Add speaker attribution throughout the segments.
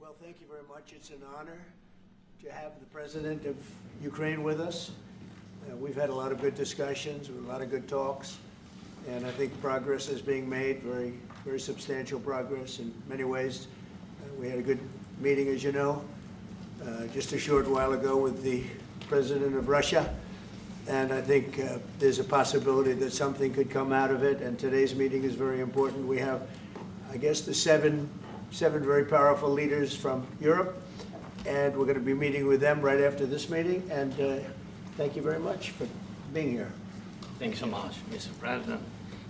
Speaker 1: Well, thank you very much. It's an honor to have the President of Ukraine with us. We've had a lot of good discussions, a lot of good talks, and I think progress is being made, very substantial progress in many ways. We had a good meeting, as you know, just a short while ago with the President of Russia, and I think there's a possibility that something could come out of it, and today's meeting is very important. We have, I guess, the seven very powerful leaders from Europe, and we're going to be meeting with them right after this meeting, and thank you very much for being here.
Speaker 2: Thank you so much, Mr. President.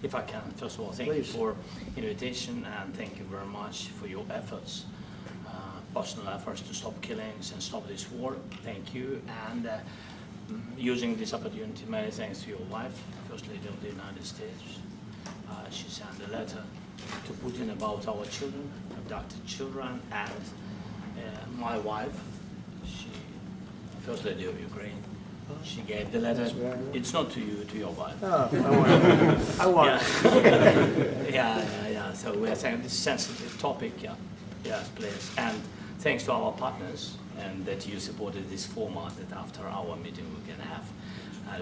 Speaker 2: If I can, first of all, thank
Speaker 1: Please.
Speaker 2: you for invitation, and thank you very much for your efforts, personal efforts to stop killings and stop this war. Thank you, and using this opportunity, many thanks to your wife, First Lady of the United States. She sent a letter to Putin about our children, abducted children, and my wife, she, First Lady of Ukraine, she gave the letter. It's not to you, to your wife.
Speaker 1: Oh, I want it.
Speaker 2: Yeah. So we are saying this sensitive topic, yes, please. And thanks to our partners, and that you supported this format, that after our meeting we can have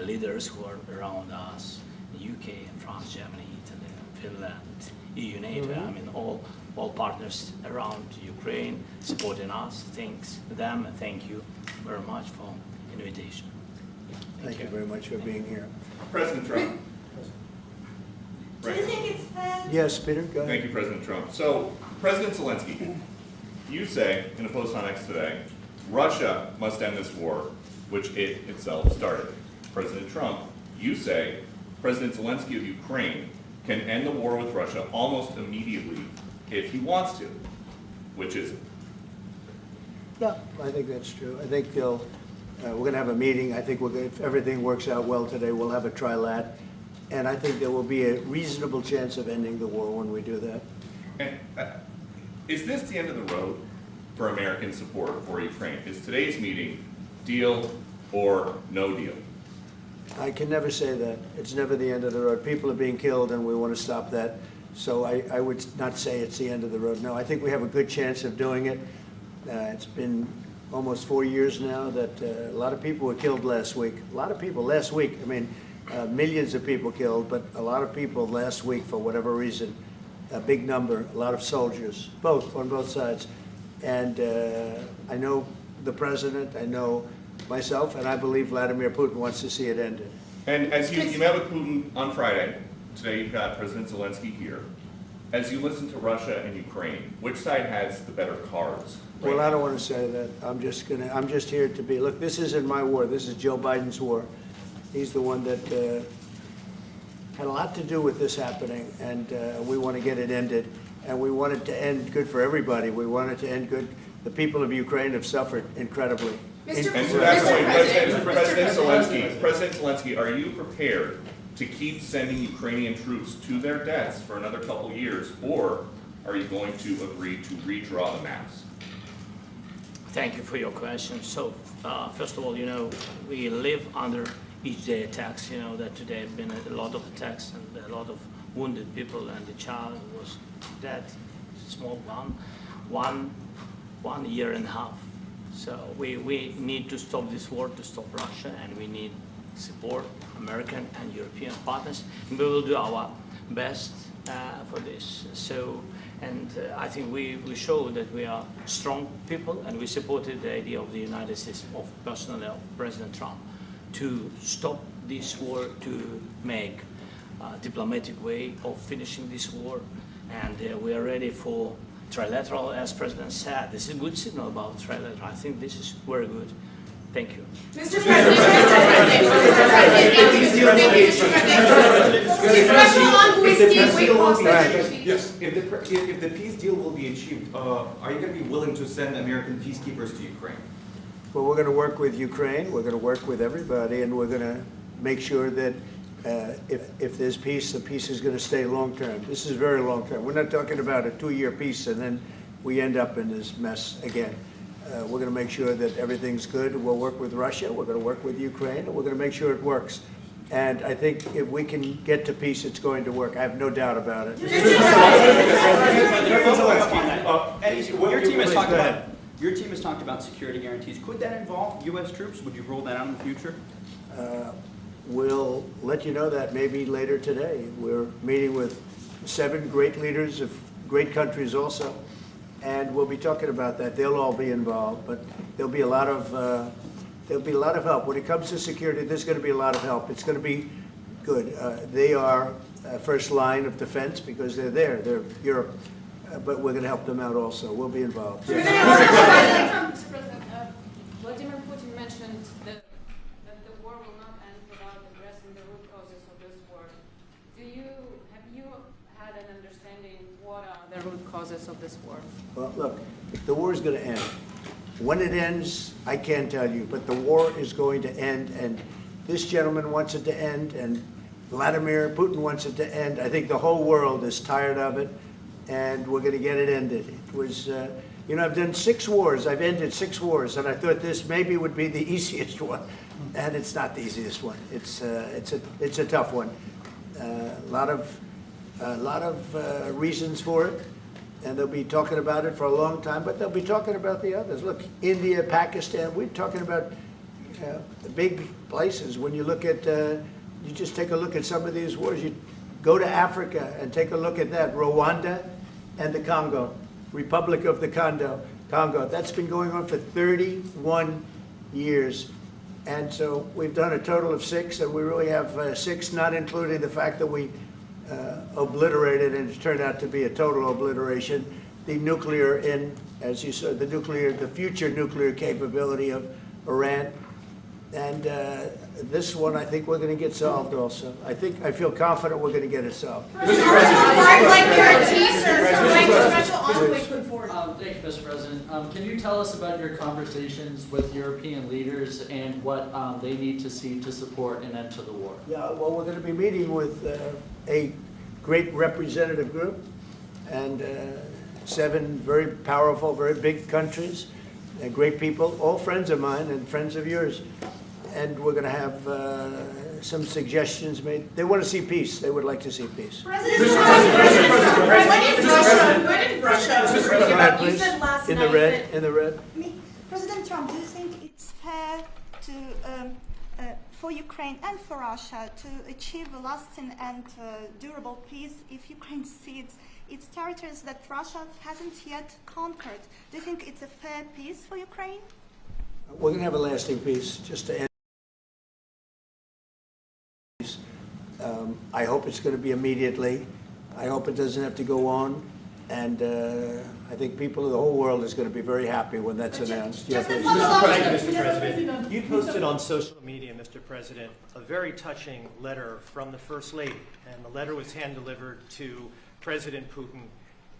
Speaker 2: leaders who are around us, UK, and France, Germany, Italy, Finland, EU, NATO, I mean all partners around Ukraine supporting us. Thanks to them, and thank you very much for invitation.
Speaker 1: Thank you very much for being here.
Speaker 3: President Trump.
Speaker 4: Do you think it's fair?
Speaker 1: Yes, Peter, go ahead.
Speaker 3: Thank you, President Trump. So, President Zelensky, you say in a post on X today, Russia must end this war, which it itself started. President Trump, you say President Zelensky of Ukraine can end the war with Russia almost immediately if he wants to. Which is it?
Speaker 1: Yeah, I think that's true. I think we're going to have a meeting. I think if everything works out well today, we'll have a trilat. And I think there will be a reasonable chance of ending the war when we do that.
Speaker 3: And is this the end of the road for American support for Ukraine? Is today's meeting deal or no deal?
Speaker 1: I can never say that. It's never the end of the road. People are being killed, and we want to stop that. So I would not say it's the end of the road. No, I think we have a good chance of doing it. It's been almost 4 years now that a lot of people were killed last week. A lot of people last week. I mean, millions of people killed, but a lot of people last week for whatever reason. A big number, a lot of soldiers, on both sides. And I know the president, I know myself, and I believe Vladimir Putin wants to see it ended.
Speaker 3: And as you met with Putin on Friday, today you've got President Zelensky here. As you listen to Russia and Ukraine, which side has the better cards?
Speaker 1: Well, I don't want to say that. I'm just here to be, look, this isn't my war. This is Joe Biden's war. He's the one that had a lot to do with this happening, and we want to get it ended. And we want it to end good for everybody. We want it to end good. The people of Ukraine have suffered incredibly.
Speaker 3: And to that point, President Zelensky, are you prepared to keep sending Ukrainian troops to their deaths for another couple years, or are you going to agree to redraw the maps?
Speaker 2: Thank you for your question. So, first of all, we live under each day attacks. You know that today have been a lot of attacks and a lot of wounded people, and the child was dead, small one year and a half. So we need to stop this war, to stop Russia, and we need support, American and European partners. And we will do our best for this. So, and I think we show that we are strong people, and we supported the idea of the United States, of personally of President Trump, to stop this war, to make a diplomatic way of finishing this war. And we are ready for trilateral, as President said. This is a good signal about trilateral. I think this is very good. Thank you.
Speaker 4: Mr. President,
Speaker 5: if the peace deal will be achieved, are you going to be willing to send American peacekeepers to Ukraine?
Speaker 1: Well, we're going to work with Ukraine. We're going to work with everybody, and we're going to make sure that if there's peace, the peace is going to stay long-term. This is very long-term. We're not talking about a 2-year peace and then we end up in this mess again. We're going to make sure that everything's good. We'll work with Russia. We're going to work with Ukraine. And we're going to make sure it works. And I think if we can get to peace, it's going to work. I have no doubt about it.
Speaker 6: Your team has
Speaker 1: Please,
Speaker 6: talked
Speaker 1: go
Speaker 6: about,
Speaker 1: ahead.
Speaker 6: your team has talked about security guarantees. Could that involve U.S. troops? Would you roll that out in the future?
Speaker 1: We'll let you know that maybe later today. We're meeting with 7 great leaders of great countries also, and we'll be talking about that. They'll all be involved, but there'll be a lot of help. When it comes to security, there's going to be a lot of help. It's going to be good. They are first line of defense because they're there. They're Europe, but we're going to help them out also. We'll be involved.
Speaker 7: Mr. President, Vladimir Putin mentioned that the war will not end without addressing the root causes of this war. Have you had an understanding what are the root causes of this war?
Speaker 1: Well, look, the war is going to end. When it ends, I can't tell you, but the war is going to end, and this gentleman wants it to end, and Vladimir Putin wants it to end. I think the whole world is tired of it, and we're going to get it ended. It was, I've done 6 wars. I've ended 6 wars, and I thought this maybe would be the easiest one, and it's not the easiest one. It's a tough one. A lot of reasons for it. And they'll be talking about it for a long time, but they'll be talking about the others. Look, India, Pakistan, we're talking about the big places. When you look at, you just take a look at some of these wars. You go to Africa and take a look at that. Rwanda and the Congo, Republic of the Congo. That's been going on for 31 years. And so we've done a total of 6, and we really have 6, not including the fact that we obliterated, and it turned out to be a total obliteration, the nuclear as you said, the future nuclear capability of Iran. And this one, I think we're going to get solved also. I feel confident we're going to get it solved.
Speaker 4: Like guarantees or special envoys put forward.
Speaker 8: Thank you, Mr. President. Can you tell us about your conversations with European leaders and what they need to see to support an end to the war?
Speaker 1: Yeah, well, we're going to be meeting with a great representative group and 7 very powerful, very big countries, and great people, all friends of mine and friends of yours. And we're going to have some suggestions made. They want to see peace. They would like to see peace.
Speaker 4: When did Russia?
Speaker 1: Go ahead, please.
Speaker 4: You said last
Speaker 1: In
Speaker 4: night
Speaker 1: the red, in the red.
Speaker 9: President Trump, do you think it's fair to, for Ukraine and for Russia to achieve a lasting and durable peace if Ukraine cedes its territories that Russia hasn't yet conquered? Do you think it's a fair peace for Ukraine?
Speaker 1: We're going to have a lasting peace, just to end. I hope it's going to be immediately. I hope it doesn't have to go on. And I think people of the whole world is going to be very happy when that's announced.
Speaker 4: Just
Speaker 1: Yeah,
Speaker 4: a
Speaker 1: please.
Speaker 4: follow-up.
Speaker 10: Mr. President, you posted on social media, Mr. President, a very touching letter from the First Lady, and the letter was hand-delivered to President Putin,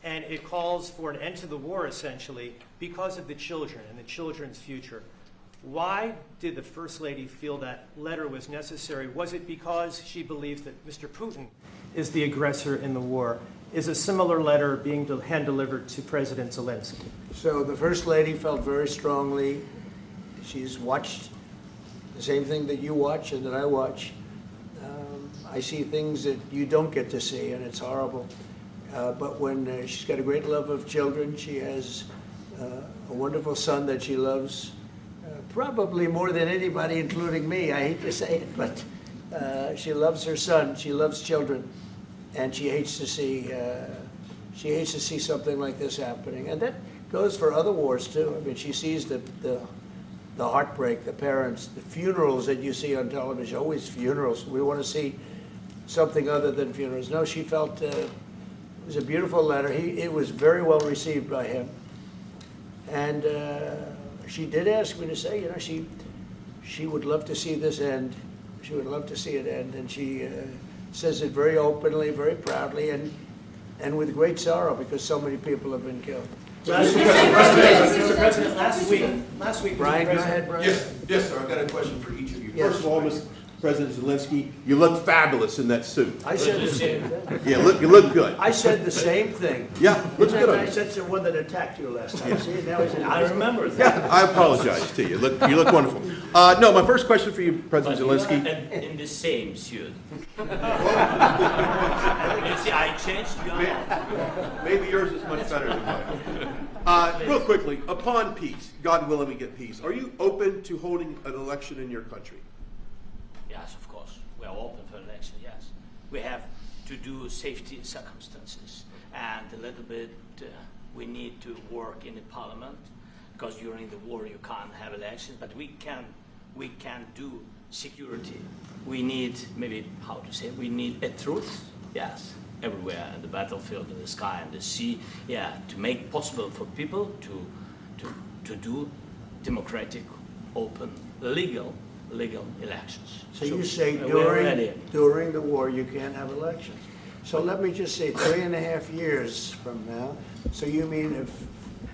Speaker 10: and it calls for an end to the war, essentially, because of the children and the children's future. Why did the First Lady feel that letter was necessary? Was it because she believes that Mr. Putin is the aggressor in the war? Is a similar letter being hand-delivered to President Zelensky?
Speaker 1: So the First Lady felt very strongly. She's watched the same thing that you watch and that I watch. I see things that you don't get to see, and it's horrible. But when she's got a great love of children, she has a wonderful son that she loves, probably more than anybody, including me. I hate to say it, but she loves her son. She loves children. And she hates to see something like this happening, and that goes for other wars too. I mean, she sees the heartbreak, the parents, the funerals that you see on television. Always funerals. We want to see something other than funerals. No, she felt it was a beautiful letter. It was very well received by him, and she did ask me to say, she would love to see this end. She would love to see it end, and she says it very openly, very proudly, and with great sorrow because so many people have been killed.
Speaker 10: Mr. President, last week,
Speaker 1: Brian, go ahead, Brian.
Speaker 11: Yes, sir. I've got a question for each of you.
Speaker 1: Yes.
Speaker 11: First of all, President Zelensky. You look fabulous in that suit.
Speaker 1: I said the same thing.
Speaker 11: Yeah, you look good.
Speaker 1: I said the same thing.
Speaker 11: Yeah, looks
Speaker 1: Isn't
Speaker 11: good
Speaker 1: that
Speaker 11: on
Speaker 1: nice?
Speaker 11: you.
Speaker 1: That's the one that attacked you last time. See, now he's in.
Speaker 2: I remember that.
Speaker 11: I apologize to you. You look wonderful. No, my first question for you, President
Speaker 2: But you
Speaker 11: Zelensky.
Speaker 2: are in the same suit. You see, I changed. You are.
Speaker 11: Maybe yours is much better than mine. Real quickly, upon peace, God willing we get peace, are you open to holding an election in your country?
Speaker 2: Yes, of course. We are open for election, yes. We have to do safety circumstances. And a little bit, we need to work in the parliament, because during the war you can't have elections, but we can do security. We need, maybe, how to say, we need a truth, yes, everywhere, in the battlefield, in the sky, in the sea, yeah, to make possible for people to do democratic, open, legal elections.
Speaker 1: So you say
Speaker 2: we're ready.
Speaker 1: during the war you can't have elections. So let me just say 3.5 years from now. So you mean if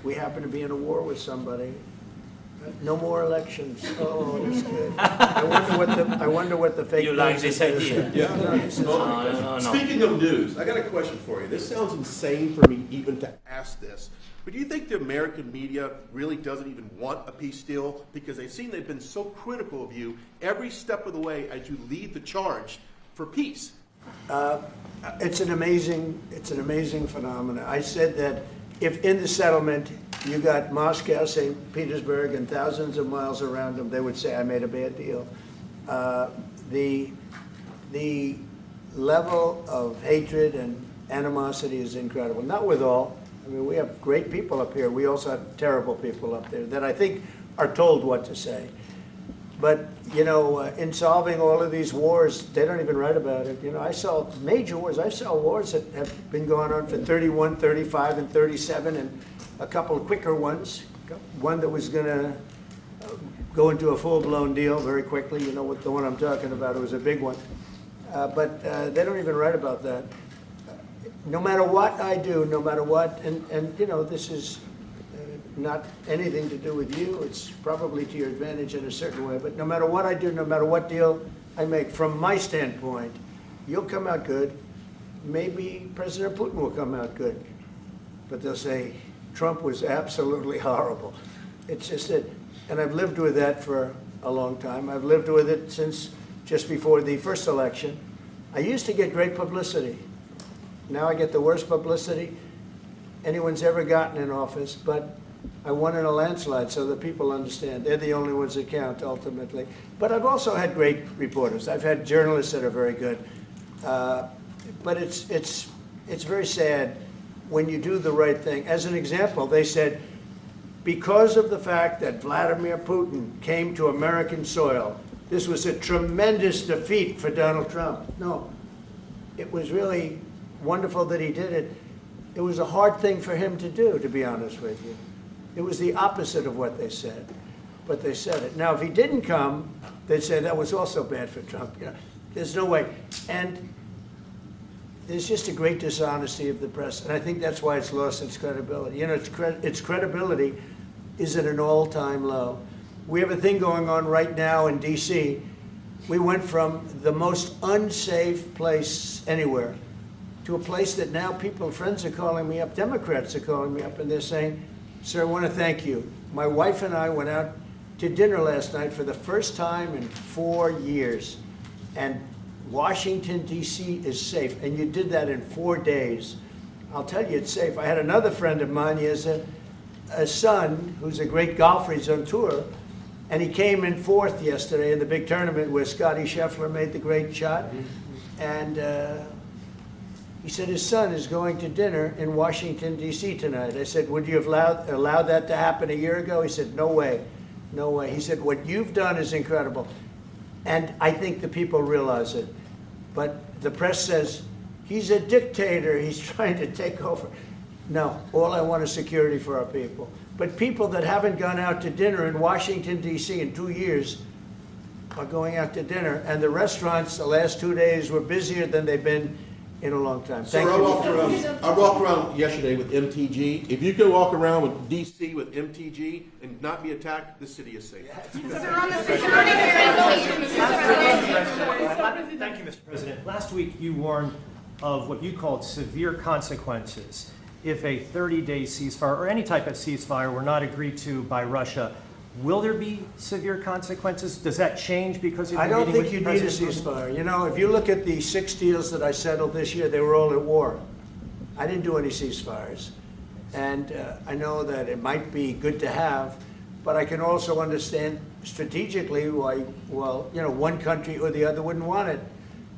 Speaker 1: we happen to be in a war with somebody, no more elections? Oh, that's good. I wonder what the fake
Speaker 2: You like
Speaker 1: news
Speaker 2: this
Speaker 1: is gonna
Speaker 2: idea?
Speaker 1: say.
Speaker 11: Yeah.
Speaker 1: No, this is-
Speaker 2: No.
Speaker 11: Speaking of news, I got a question for you. This sounds insane for me even to ask this, but do you think the American media really doesn't even want a peace deal? Because they've seen they've been so critical of you every step of the way as you lead the charge for peace.
Speaker 1: It's an amazing phenomenon. I said that if in the settlement you got Moscow, St. Petersburg, and thousands of miles around them, they would say, I made a bad deal. The level of hatred and animosity is incredible. Not with all. I mean, we have great people up here. We also have terrible people up there that I think are told what to say. But, you know, in solving all of these wars, they don't even write about it. You know, I saw major wars. I saw wars that have been going on for 31, 35, and 37, and a couple of quicker ones. One that was going to go into a full-blown deal very quickly. You know what the one I'm talking about. It was a big one. But they don't even write about that. No matter what I do, no matter what, and you know, this is not anything to do with you. It's probably to your advantage in a certain way. But no matter what I do, no matter what deal I make, from my standpoint, you'll come out good. Maybe President Putin will come out good. But they'll say, Trump was absolutely horrible. It's just it. And I've lived with that for a long time. I've lived with it since just before the first election. I used to get great publicity. Now I get the worst publicity anyone's ever gotten in office, but I won in a landslide, so the people understand. They're the only ones that count, ultimately. But I've also had great reporters. I've had journalists that are very good. But it's very sad when you do the right thing. As an example, they said, because of the fact that Vladimir Putin came to American soil, this was a tremendous defeat for Donald Trump. No, it was really wonderful that he did it. It was a hard thing for him to do, to be honest with you. It was the opposite of what they said, but they said it. Now, if he didn't come, they'd say that was also bad for Trump. You know, there's no way. And there's just a great dishonesty of the press, and I think that's why it's lost its credibility. You know, its credibility is at an all-time low. We have a thing going on right now in D.C. We went from the most unsafe place anywhere to a place that now friends are calling me up, Democrats are calling me up, and they're saying, sir, I want to thank you. My wife and I went out to dinner last night for the first time in 4 years, and Washington, D.C. is safe, and you did that in 4 days. I'll tell you, it's safe. I had another friend of mine, he has a son who's a great golfer, he's on tour, and he came in 4th yesterday in the big tournament where Scotty Scheffler made the great shot, and he said his son is going to dinner in Washington, D.C. tonight. I said, would you have allowed that to happen a year ago? He said, no way, no way. He said, what you've done is incredible. And I think the people realize it. But the press says, he's a dictator, he's trying to take over. No, all I want is security for our people. But people that haven't gone out to dinner in Washington, D.C. in 2 years are going out to dinner. And the restaurants the last 2 days were busier than they've been in a long time.
Speaker 11: Sir,
Speaker 1: Thank
Speaker 11: I
Speaker 1: you.
Speaker 11: walked around yesterday with MTG. If you can walk around with DC with MTG and not be attacked, the city is safe.
Speaker 4: Sir, on the security guarantees,
Speaker 10: Thank you, Mr. President. Last week, you warned of what you called severe consequences if a 30-day ceasefire or any type of ceasefire were not agreed to by Russia. Will there be severe consequences? Does that change because of
Speaker 1: I
Speaker 10: your
Speaker 1: don't
Speaker 10: meeting
Speaker 1: think
Speaker 10: with
Speaker 1: you need a
Speaker 10: President Putin?
Speaker 1: ceasefire. You know, if you look at the 6 deals that I settled this year, they were all at war. I didn't do any ceasefires. And I know that it might be good to have, but I can also understand strategically why, well, you know, one country or the other wouldn't want it.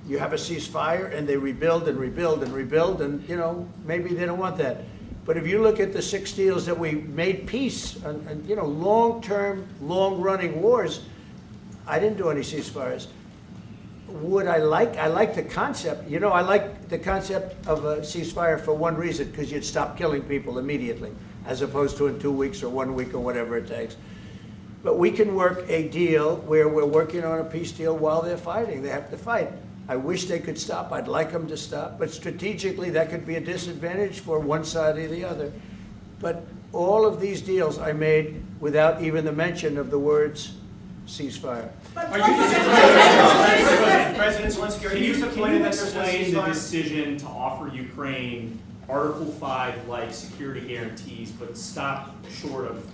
Speaker 1: You have a ceasefire and they rebuild and rebuild and rebuild, and, you know, maybe they don't want that. But if you look at the 6 deals that we made peace and you know, long-term, long-running wars, I didn't do any ceasefires. Would I like the concept. You know, I like the concept of a ceasefire for one reason, because you'd stop killing people immediately, as opposed to in 2 weeks or 1 week or whatever it takes. But we can work a deal where we're working on a peace deal while they're fighting. They have to fight. I wish they could stop. I'd like them to stop. But strategically, that could be a disadvantage for one side or the other. But all of these deals I made without even the mention of the words ceasefire.
Speaker 10: President Zelensky, are
Speaker 12: Can
Speaker 10: you
Speaker 12: you
Speaker 10: disappointed that there's no
Speaker 12: explain the
Speaker 10: ceasefire?
Speaker 12: decision to offer Ukraine Article 5-like security guarantees, but stop short of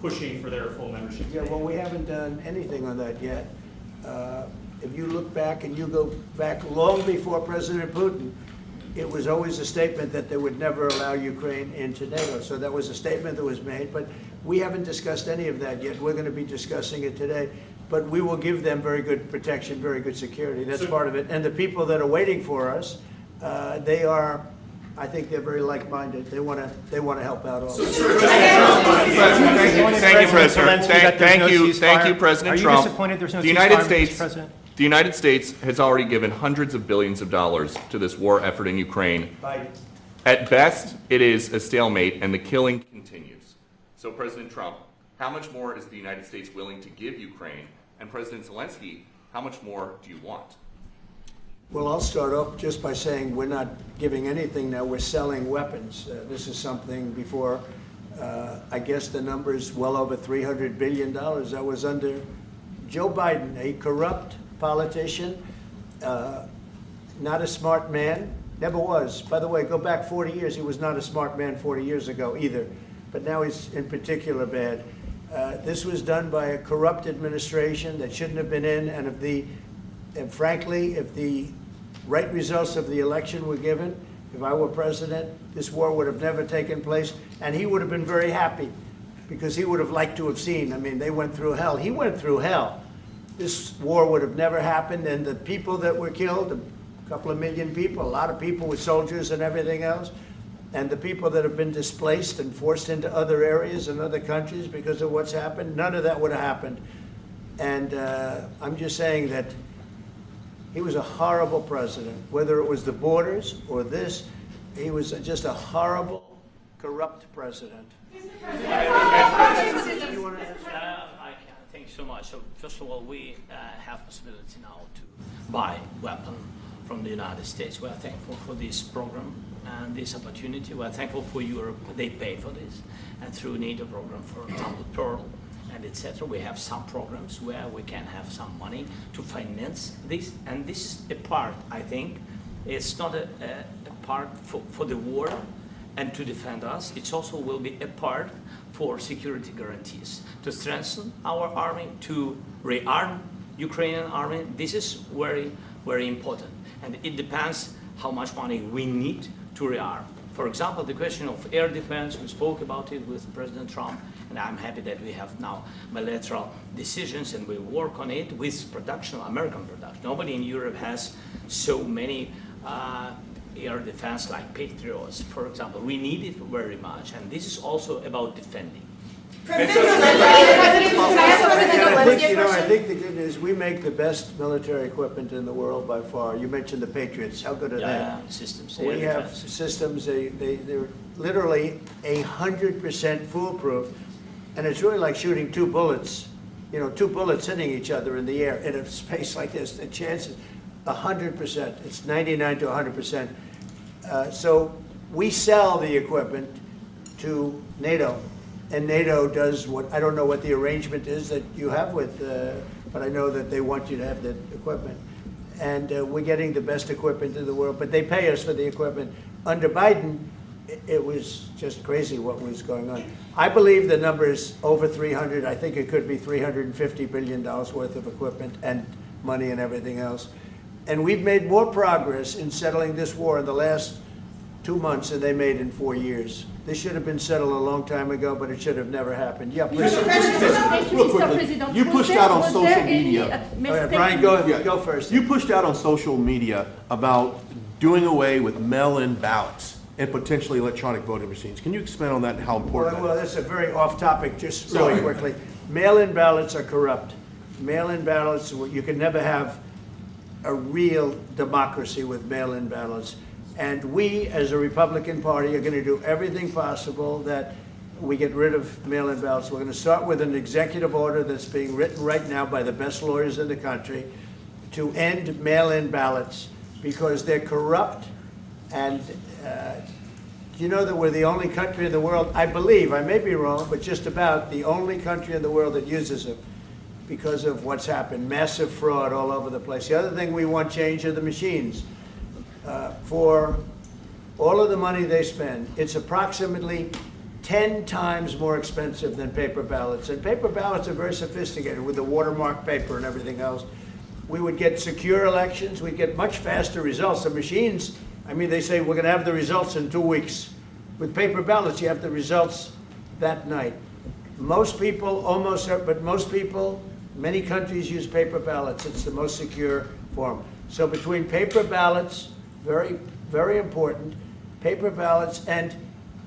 Speaker 12: pushing for their full membership?
Speaker 1: Yeah, well, we haven't done anything on that yet. If you look back and you go back long before President Putin, it was always a statement that they would never allow Ukraine into NATO. So that was a statement that was made, but we haven't discussed any of that yet. We're going to be discussing it today. But we will give them very good protection, very good security. That's part of it. And the people that are waiting for us, they are, I think they're very like-minded. They want to help out also.
Speaker 3: Thank you, President. Thank you, President Trump.
Speaker 10: Are you disappointed there's no
Speaker 3: The United
Speaker 10: ceasefire,
Speaker 3: States,
Speaker 10: Mr. President?
Speaker 3: the United States has already given hundreds of billions of dollars to this war effort in Ukraine. At best, it is a stalemate, and the killing continues. So, President Trump, how much more is the United States willing to give Ukraine? And President Zelensky, how much more do you want?
Speaker 1: Well, I'll start off just by saying we're not giving anything now. We're selling weapons. This is something before, I guess the number is well over $300 billion. That was under Joe Biden, a corrupt politician, not a smart man, never was. By the way, go back 40 years. He was not a smart man 40 years ago either, but now he's in particular bad. This was done by a corrupt administration that shouldn't have been in, and frankly, if the right results of the election were given, if I were president, this war would have never taken place, and he would have been very happy, because he would have liked to have seen. I mean, they went through hell. He went through hell. This war would have never happened, and the people that were killed, a couple of million people, a lot of people with soldiers and everything else, and the people that have been displaced and forced into other areas and other countries because of what's happened, none of that would have happened. And I'm just saying that he was a horrible president, whether it was the borders or this. He was just a horrible, corrupt president.
Speaker 2: Thank you so much. So first of all, we have possibility now to buy weapons from the United States. We are thankful for this program and this opportunity. We are thankful for Europe. They pay for this. And through NATO program, for example, Pearl and etc., we have some programs where we can have some money to finance this. And this is a part, I think, it's not a part for the war and to defend us. It also will be a part for security guarantees, to strengthen our army, to rearm Ukrainian army. This is very, very important. And it depends how much money we need to rearm. For example, the question of air defense, we spoke about it with President Trump, and I'm happy that we have now bilateral decisions and we work on it with production, American production. Nobody in Europe has so many air defense like Patriots, for example. We need it very much, and this is also about defending.
Speaker 1: I think the good news, we make the best military equipment in the world by far. You mentioned the Patriots. How good are they?
Speaker 2: Systems.
Speaker 1: We have systems, they're literally 100% foolproof. And it's really like shooting two bullets, you know, two bullets hitting each other in the air in a space like this. The chances, 100%. It's 99 to 100%. So we sell the equipment to NATO, and NATO does what, I don't know what the arrangement is that you have with, but I know that they want you to have the equipment. And we're getting the best equipment in the world, but they pay us for the equipment. Under Biden, it was just crazy what was going on. I believe the number is over 300. I think it could be $350 billion worth of equipment and money and everything else. And we've made more progress in settling this war in the last 2 months than they made in 4 years. This should have been settled a long time ago, but it should have never happened. Yeah, please.
Speaker 11: Real quickly, you pushed out on social media.
Speaker 1: All right, Brian, go first.
Speaker 11: You pushed out on social media about doing away with mail-in ballots and potentially electronic voting machines. Can you expand on that and how important
Speaker 1: Well,
Speaker 11: that is?
Speaker 1: that's a very off-topic, just really quickly. Mail-in ballots are corrupt. Mail-in ballots, you can never have a real democracy with mail-in ballots. And we, as a Republican Party, are going to do everything possible that we get rid of mail-in ballots. We're going to start with an executive order that's being written right now by the best lawyers in the country to end mail-in ballots because they're corrupt. And you know that we're the only country in the world, I believe, I may be wrong, but just about the only country in the world that uses them because of what's happened. Massive fraud all over the place. The other thing we want change are the machines. For all of the money they spend, it's approximately 10 times more expensive than paper ballots. And paper ballots are very sophisticated with the watermark paper and everything else. We would get secure elections. We'd get much faster results. The machines, I mean, they say we're going to have the results in 2 weeks. With paper ballots, you have the results that night. Most people, but most people, many countries use paper ballots. It's the most secure form. So between paper ballots, very, very important, paper ballots, and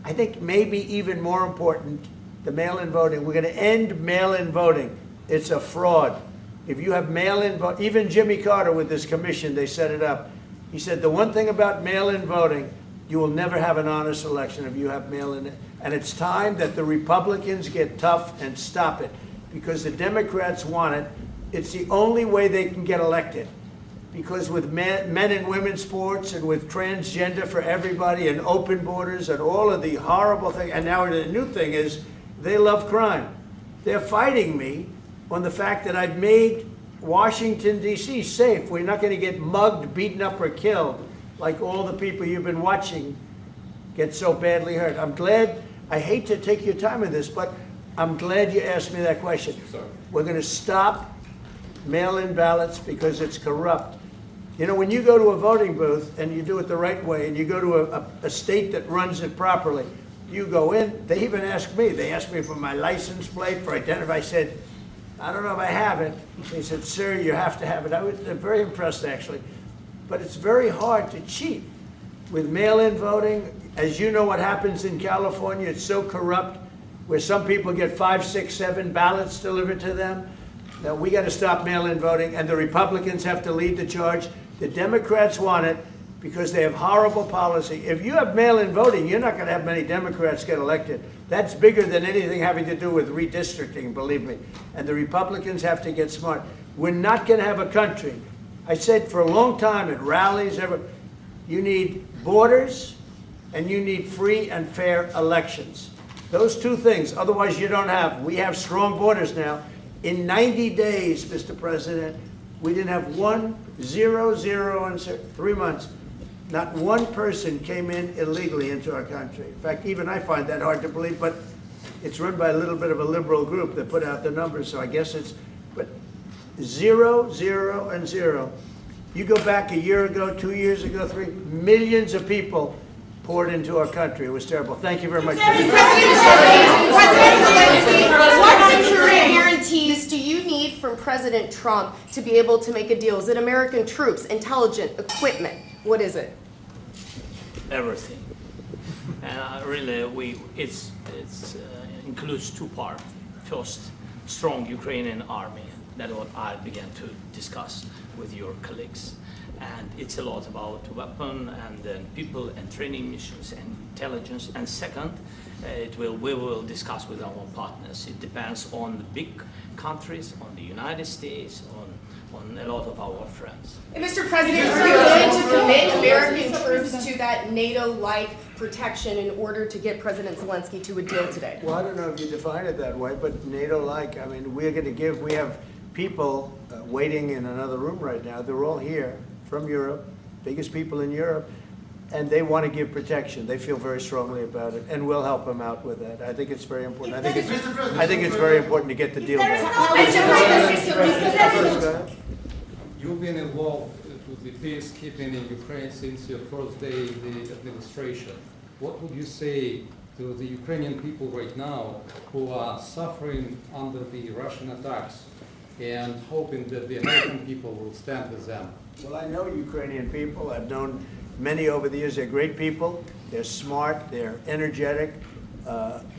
Speaker 1: I think maybe even more important, the mail-in voting. We're going to end mail-in voting. It's a fraud. If you have mail-in vote, even Jimmy Carter with this commission, they set it up. He said the one thing about mail-in voting, you will never have an honest election if you have mail-in. And it's time that the Republicans get tough and stop it because the Democrats want it. It's the only way they can get elected. Because with men and women's sports and with transgender for everybody and open borders and all of the horrible things, and now the new thing is they love crime. They're fighting me on the fact that I've made Washington, D.C. safe. We're not going to get mugged, beaten up, or killed like all the people you've been watching get so badly hurt. I'm glad, I hate to take your time with this, but I'm glad you asked me that question. We're going to stop mail-in ballots because it's corrupt. You know, when you go to a voting booth and you do it the right way and you go to a state that runs it properly, you go in, they even ask me, they asked me for my license plate, for identity. I said, I don't know if I have it. They said, sir, you have to have it. I was very impressed, actually. But it's very hard to cheat with mail-in voting. As you know what happens in California, it's so corrupt, where some people get 5, 6, 7 ballots delivered to them. Now, we got to stop mail-in voting, and the Republicans have to lead the charge. The Democrats want it because they have horrible policy. If you have mail-in voting, you're not going to have many Democrats get elected. That's bigger than anything having to do with redistricting, believe me. And the Republicans have to get smart. We're not going to have a country. I said for a long time at rallies, you need borders and you need free and fair elections. Those two things, otherwise you don't have. We have strong borders now. In 90 days, Mr. President, we didn't have 0 in 3 months. Not one person came in illegally into our country. In fact, even I find that hard to believe, but it's run by a little bit of a liberal group that put out the numbers, so I guess it's, but 0, 0, and 0. You go back a year ago, 2 years ago, 3 millions of people poured into our country. It was terrible. Thank you very much.
Speaker 4: President Zelensky, what security guarantees do you need from President Trump to be able to make a deal? Is it American troops, intelligence, equipment? What is it?
Speaker 2: Everything. And really, it includes 2 parts. First, strong Ukrainian army. That's what I began to discuss with your colleagues. And it's a lot about weapon and then people and training missions and intelligence. And second, we will discuss with our partners. It depends on the big countries, on the United States, on a lot of our friends.
Speaker 4: And Mr. President, are you willing to commit American troops to that NATO-like protection in order to get President Zelensky to a deal today?
Speaker 1: Well, I don't know if you define it that way, but NATO-like, I mean, we have people waiting in another room right now. They're all here from Europe, biggest people in Europe, and they want to give protection. They feel very strongly about it, and we'll help them out with that. I think it's very important. I think it's very important to get the deal done.
Speaker 13: You've been involved with the peacekeeping in Ukraine since your first day in the administration. What would you say to the Ukrainian people right now who are suffering under the Russian attacks and hoping that the American people will stand with them?
Speaker 1: Well, I know Ukrainian people. I've known many over the years. They're great people. They're smart. They're energetic.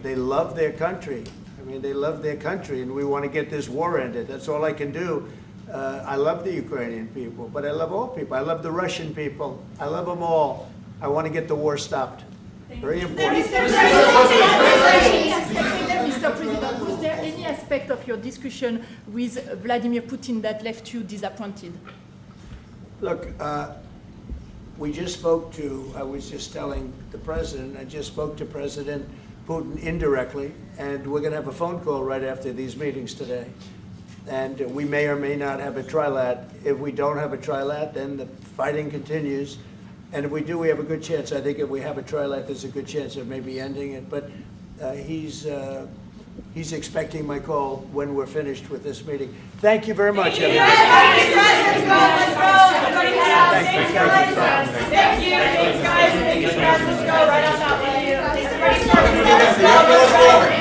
Speaker 1: They love their country. I mean, they love their country, and we want to get this war ended. That's all I can do. I love the Ukrainian people, but I love all people. I love the Russian people. I love them all. I want to get the war stopped. Very important.
Speaker 14: Mr. President, was there any aspect of your discussion with Vladimir Putin that left you disappointed?
Speaker 1: Look, we just spoke to, I was just telling the president, I just spoke to President Putin indirectly, and we're going to have a phone call right after these meetings today. And we may or may not have a trilat. If we don't have a trilat, then the fighting continues. And if we do, we have a good chance. I think if we have a trilat, there's a good chance of maybe ending it. But he's expecting my call when we're finished with this meeting. Thank you very much, everybody.
Speaker 14: Thank you. Let's go right on that way.